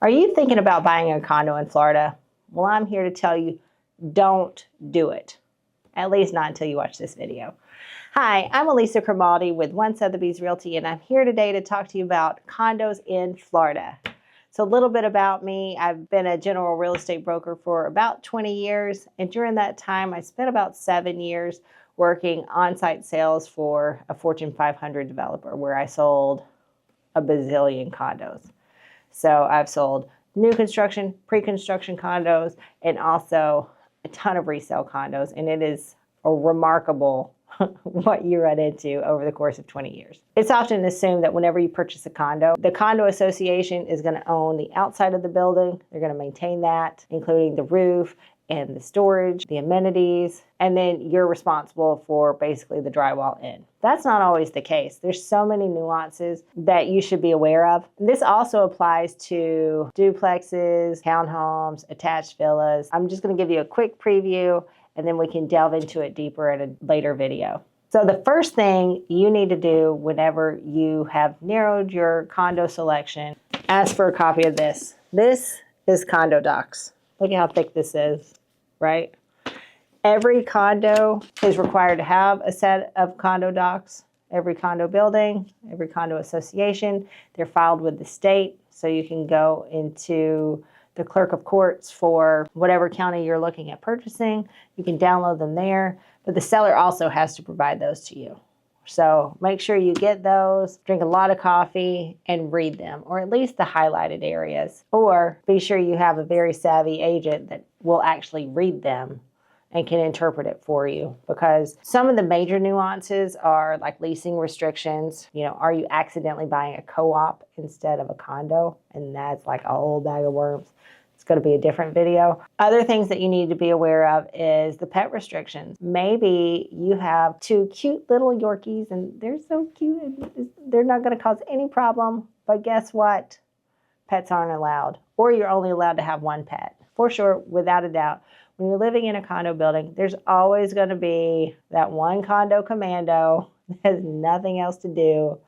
Are you thinking about buying a condo in Florida? Well, I'm here to tell you, don't do it. At least not until you watch this video. Hi, I'm Alisa with Sotheby's Realty, and I'm here today to talk to you about condos in Florida. So a little bit about me. I've been a general real estate broker for about 20 years, and during that time, I spent about 7 years working on-site sales for a Fortune 500 developer where I sold a bazillion condos. So I've sold new construction, pre-construction condos, and also a ton of resale condos. And it is a remarkable what you run into over the course of 20 years. It's often assumed that whenever you purchase a condo, the condo association is going to own the outside of the building. They're going to maintain that, including the roof and the storage, the amenities, and then you're responsible for basically the drywall in. That's not always the case. There's so many nuances that you should be aware of. This also applies to duplexes, townhomes, attached villas. I'm just going to give you a quick preview and then we can delve into it deeper in a later video. So the first thing you need to do whenever you have narrowed your condo selection, ask for a copy of this. This is Condo Docs. Look at how thick this is, right? Every condo is required to have a set of condo docs. Every condo building, every condo association, they're filed with the state. So you can go into the clerk of courts for whatever county you're looking at purchasing. You can download them there, but the seller also has to provide those to you. So make sure you get those, drink a lot of coffee, and read them, or at least the highlighted areas. Or be sure you have a very savvy agent that will actually read them and can interpret it for you. Because some of the major nuances are like leasing restrictions. You know, are you accidentally buying a co-op instead of a condo? And that's like a whole bag of worms. It's going to be a different video. Other things that you need to be aware of is the pet restrictions. Maybe you have 2 cute little Yorkies and they're so cute and they're not going to cause any problem. But guess what? Pets aren't allowed. Or you're only allowed to have 1 pet. For sure, without a doubt. When you're living in a condo building, there's always going to be that one condo commando that has nothing else to do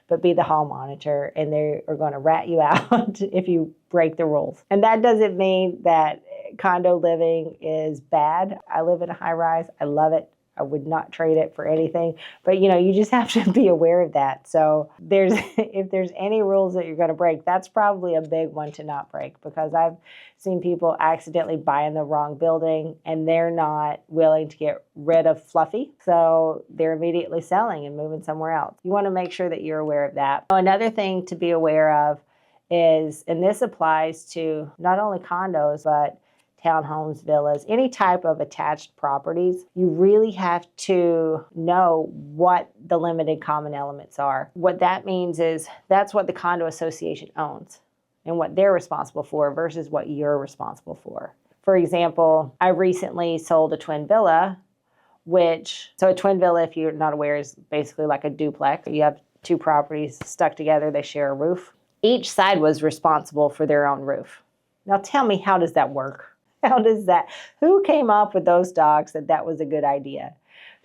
but be the hall monitor, and they are going to rat you out if you break the rules. And that doesn't mean that condo living is bad. I live in a high rise. I love it. I would not trade it for anything. But you know, you just have to be aware of that. So if there's any rules that you're going to break, that's probably a big one to not break, because I've seen people accidentally buy in the wrong building and they're not willing to get rid of Fluffy. So they're immediately selling and moving somewhere else. You want to make sure that you're aware of that. Another thing to be aware of is, and this applies to not only condos, but townhomes, villas, any type of attached properties, you really have to know what the limited common elements are. What that means is that's what the condo association owns and what they're responsible for versus what you're responsible for. For example, I recently sold a twin villa, so a twin villa, if you're not aware, is basically like a duplex. You have 2 properties stuck together, they share a roof. Each side was responsible for their own roof. Now tell me, how does that work? How does that? Who came up with those docs that was a good idea?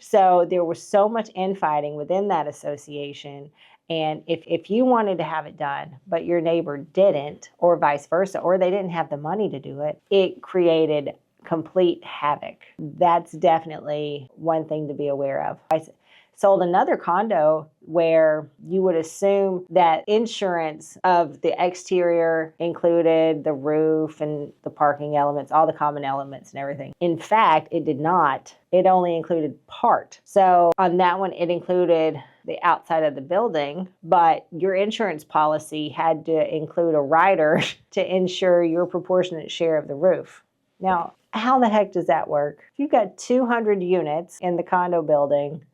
So there was so much infighting within that association. And if you wanted to have it done, but your neighbor didn't, or vice versa, or they didn't have the money to do it, it created complete havoc. That's definitely one thing to be aware of. I sold another condo where you would assume that insurance of the exterior included the roof and the parking elements, all the common elements and everything. In fact, it did not. It only included part. So on that one, it included the outside of the building, but your insurance policy had to include a rider to insure your proportionate share of the roof. Now, how the heck does that work? If you've got 200 units in the condo building,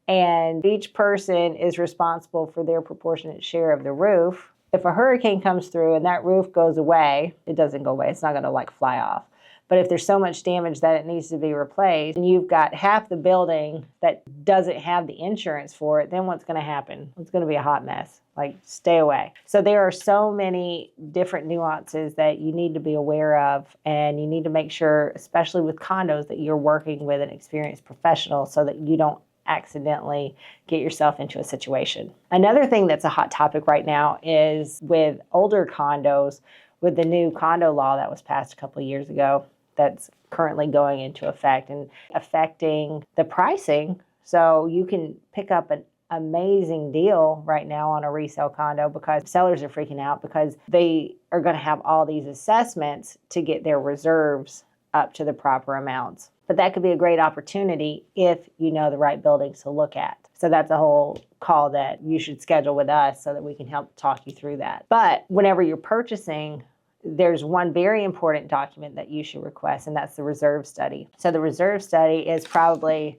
and each person is responsible for their proportionate share of the roof, if a hurricane comes through and that roof goes away, it doesn't go away. It's not going to like fly off. But if there's so much damage that it needs to be replaced, and you've got half the building that doesn't have the insurance for it, then what's going to happen? It's going to be a hot mess. Like, stay away. So there are so many different nuances that you need to be aware of, and you need to make sure, especially with condos, that you're working with an experienced professional so that you don't accidentally get yourself into a situation. Another thing that's a hot topic right now is with older condos with the new condo law that was passed a couple of years ago that's currently going into effect and affecting the pricing. So you can pick up an amazing deal right now on a resale condo because sellers are freaking out because they are going to have all these assessments to get their reserves up to the proper amounts. But that could be a great opportunity if you know the right buildings to look at. So that's a whole call that you should schedule with us so that we can help talk you through that. But whenever you're purchasing, there's one very important document that you should request, and that's the reserve study. So the reserve study is probably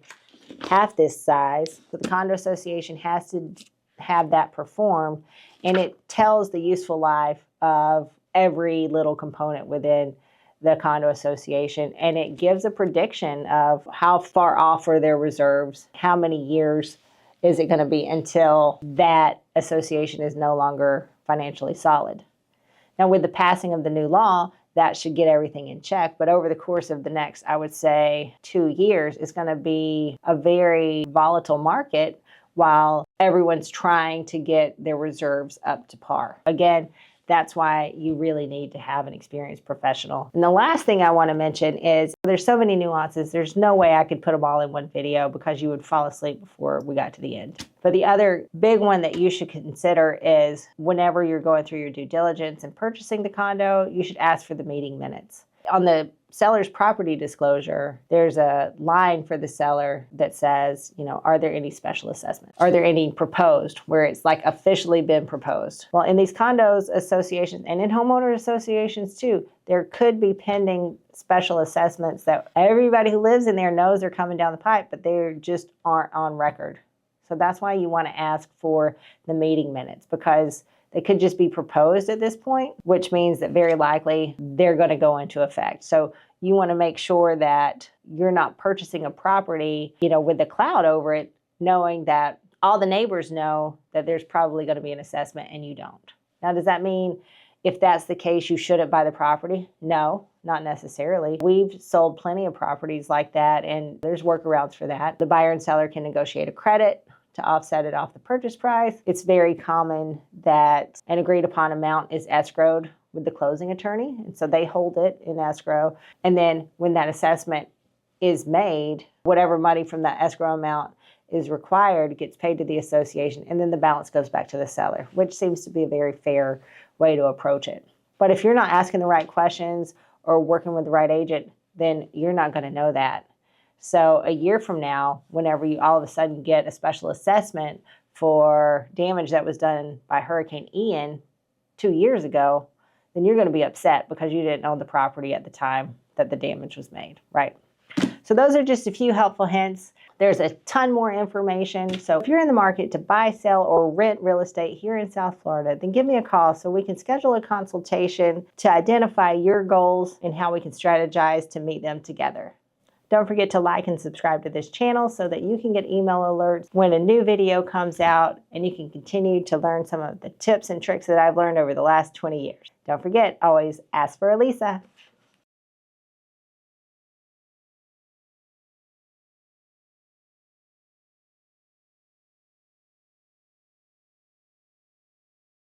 half this size, but the condo association has to have that performed, and it tells the useful life of every little component within the condo association, and it gives a prediction of how far off are their reserves, how many years is it going to be until that association is no longer financially solid. Now, with the passing of the new law, that should get everything in check. But over the course of the next, I would say, 2 years, it's going to be a very volatile market while everyone's trying to get their reserves up to par. Again, that's why you really need to have an experienced professional. And the last thing I want to mention is there's so many nuances. There's no way I could put them all in one video because you would fall asleep before we got to the end. But the other big one that you should consider is whenever you're going through your due diligence and purchasing the condo, you should ask for the meeting minutes. On the seller's property disclosure, there's a line for the seller that says, are there any special assessments? Are there any proposed where it's like officially been proposed? Well, in these condos associations and in homeowner associations too, there could be pending special assessments that everybody who lives in there knows they're coming down the pipe, but they just aren't on record. So that's why you want to ask for the meeting minutes, because they could just be proposed at this point, which means that very likely they're going to go into effect. So you want to make sure that you're not purchasing a property, with a cloud over it, knowing that all the neighbors know that there's probably going to be an assessment and you don't. Now, does that mean if that's the case, you shouldn't buy the property? No, not necessarily. We've sold plenty of properties like that, and there's workarounds for that. The buyer and seller can negotiate a credit to offset it off the purchase price. It's very common that an agreed upon amount is escrowed with the closing attorney, and so they hold it in escrow. And then when that assessment is made, whatever money from that escrow amount is required gets paid to the association, and then the balance goes back to the seller, which seems to be a very fair way to approach it. But if you're not asking the right questions or working with the right agent, then you're not going to know that. So a year from now, whenever you all of a sudden get a special assessment for damage that was done by Hurricane Ian 2 years ago, then you're going to be upset because you didn't own the property at the time that the damage was made, right? So those are just a few helpful hints. There's a ton more information. So if you're in the market to buy, sell, or rent real estate here in South Florida, then give me a call so we can schedule a consultation to identify your goals and how we can strategize to meet them together. Don't forget to like and subscribe to this channel so that you can get email alerts when a new video comes out, and you can continue to learn some of the tips and tricks that I've learned over the last 20 years. Don't forget, always ask for Alisa.